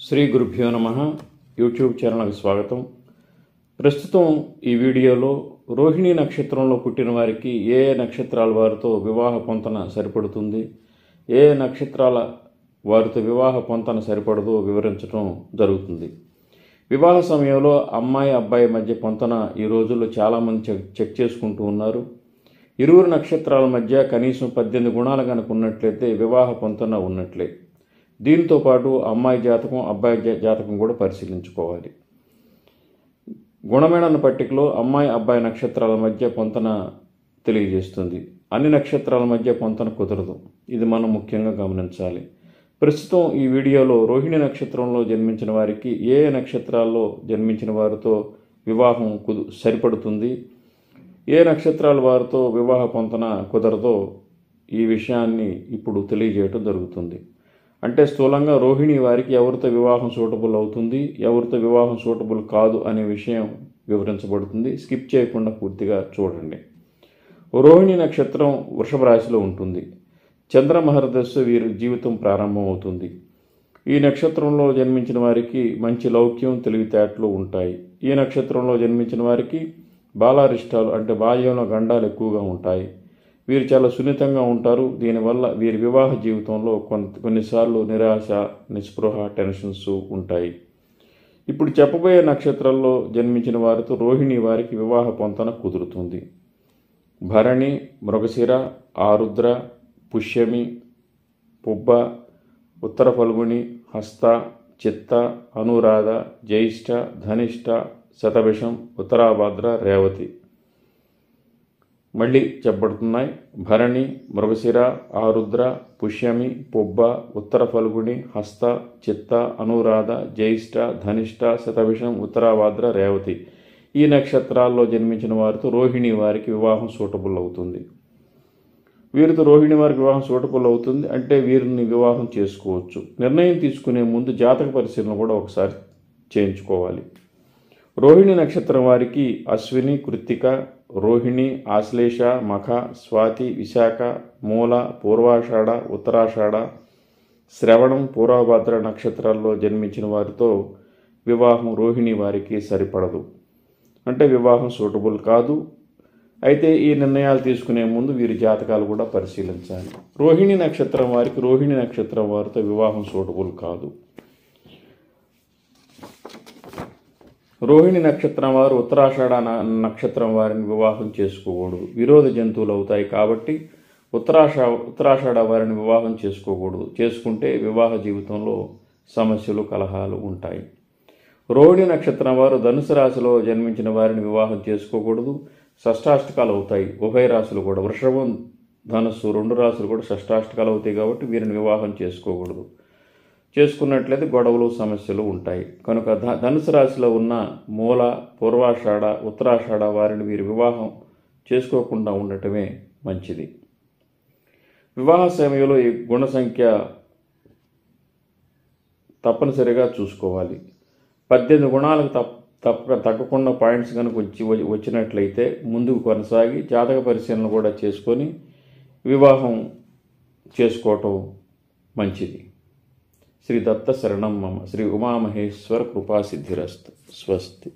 శ్రీ గురుభ్యో నమః. యూట్యూబ్ ఛానల్కి స్వాగతం. ప్రస్తుతం ఈ వీడియోలో రోహిణి నక్షత్రంలో పుట్టిన వారికి ఏ నక్షత్రాల వారితో వివాహ పొంతన సరిపడుతుంది, ఏ నక్షత్రాల వారితో వివాహ పొంతన సరిపడదో వివరించడం జరుగుతుంది. వివాహ సమయంలో అమ్మాయి అబ్బాయి మధ్య పొంతన ఈ రోజుల్లో చాలామంది చెక్ చేసుకుంటూ ఉన్నారు. ఇరువురు నక్షత్రాల మధ్య కనీసం 18 గుణాలు కనుక ఉన్నట్లయితే వివాహ పొంతన ఉన్నట్లే. దీంతో పాటు అమ్మాయి జాతకం అబ్బాయి జాతకం కూడా పరిశీలించుకోవాలి. గుణమేళన పట్టికలో అమ్మాయి అబ్బాయి నక్షత్రాల మధ్య పొంతన తెలియజేస్తుంది. అన్ని నక్షత్రాల మధ్య పొంతన కుదరదు. ఇది మనం ముఖ్యంగా గమనించాలి. ప్రస్తుతం ఈ వీడియోలో రోహిణి నక్షత్రంలో జన్మించిన వారికి ఏ నక్షత్రాల్లో జన్మించిన వారితో వివాహం సరిపడుతుంది, ఏ నక్షత్రాల వారితో వివాహ పొంతన కుదరదో ఈ విషయాన్ని ఇప్పుడు తెలియజేయటం జరుగుతుంది. అంటే స్థూలంగా రోహిణి వారికి ఎవరితో వివాహం సూటబుల్ అవుతుంది, ఎవరితో వివాహం సూటబుల్ కాదు అనే విషయం వివరించబడుతుంది. స్కిప్ చేయకుండా పూర్తిగా చూడండి. రోహిణి నక్షత్రం వృషభ రాశిలో ఉంటుంది. చంద్రమహర్దశ వీరి జీవితం ప్రారంభం అవుతుంది. ఈ నక్షత్రంలో జన్మించిన వారికి మంచి లౌక్యం తెలివితేటలు ఉంటాయి. ఈ నక్షత్రంలో జన్మించిన వారికి బాలారిష్టాలు అంటే బాల్యంలో గండాలు ఎక్కువగా ఉంటాయి. వీరు చాలా సున్నితంగా ఉంటారు. దీనివల్ల వీరి వివాహ జీవితంలో కొన్నిసార్లు నిరాశ, నిస్పృహ, టెన్షన్స్ ఉంటాయి. ఇప్పుడు చెప్పబోయే నక్షత్రాల్లో జన్మించిన వారితో రోహిణి వారికి వివాహ పొంతన కుదురుతుంది. భరణి, మృగశిర, ఆరుద్ర, పుష్యమి, పుబ్బ, ఉత్తర ఫల్గుణి, హస్త, చిత్త, అనురాధ, జ్యేష్ఠ, ధనిష్ట, శతభిషం, ఉత్తరాభాద్ర, రేవతి. మళ్ళీ చెప్పబడుతున్నాయి. భరణి, మృగశిర, ఆరుద్ర, పుష్యమి, పుబ్బ, ఉత్తర ఫల్గుణి, హస్త, చిత్త, అనురాధ, జ్యేష్ఠ, ధనిష్ట, శతభిషం, ఉత్తరాభాద్ర, రేవతి. ఈ నక్షత్రాల్లో జన్మించిన వారితో రోహిణి వారికి వివాహం సూటబుల్ అవుతుంది. వీరితో రోహిణి వారికి వివాహం సూటబుల్ అవుతుంది అంటే వీరిని వివాహం చేసుకోవచ్చు. నిర్ణయం తీసుకునే ముందు జాతక పరిశీలన కూడా ఒకసారి చేయించుకోవాలి. రోహిణి నక్షత్రం వారికి అశ్విని, కృత్తిక, రోహిణి, ఆశ్లేష, మఖ, స్వాతి, విశాఖ, మూల, పూర్వాషాఢ, ఉత్తరాషాఢ, శ్రవణం, పూర్వభద్ర నక్షత్రాల్లో జన్మించిన వారితో వివాహం రోహిణి వారికి సరిపడదు. అంటే వివాహం సూటబుల్ కాదు. అయితే ఈ నిర్ణయాలు తీసుకునే ముందు వీరి జాతకాలు కూడా పరిశీలించాలి. రోహిణి నక్షత్రం వారికి రోహిణి నక్షత్రం వారితో వివాహం సూటబుల్ కాదు. రోహిణి నక్షత్రం వారు ఉత్తరాషాఢ నక్షత్రం వారిని వివాహం చేసుకోకూడదు. విరోధ జంతువులు అవుతాయి కాబట్టి ఉత్తరాషాఢ వారిని వివాహం చేసుకోకూడదు. చేసుకుంటే వివాహ జీవితంలో సమస్యలు, కలహాలు ఉంటాయి. రోహిణి నక్షత్రం వారు ధనుసు రాశిలో జన్మించిన వారిని వివాహం చేసుకోకూడదు. షష్టాష్టకాలు అవుతాయి. ఉభయ రాశులు కూడా, వృషభం, ధనుస్సు 2 రాశులు కూడా షష్టాష్టకాలు అవుతాయి కాబట్టి వీరిని వివాహం చేసుకోకూడదు. చేసుకున్నట్లయితే గొడవలు, సమస్యలు ఉంటాయి. కనుక ధనుసు రాశిలో ఉన్న మూల, పూర్వాషాఢ, ఉత్తరాషాఢ వారిని వీరి వివాహం చేసుకోకుండా ఉండటమే మంచిది. వివాహ సమయంలో ఈ గుణ సంఖ్య తప్పనిసరిగా చూసుకోవాలి. 18 గుణాలకు తగ్గకుండా పాయింట్స్ కనుక వచ్చినట్లయితే ముందుకు కొనసాగి జాతక పరిశీలన కూడా చేసుకొని వివాహం చేసుకోవటం మంచిది. శ్రీ దత్త శరణం మమ. శ్రీ ఉమామహేశ్వర కృపా సిద్ధిరస్తు. స్వస్తి.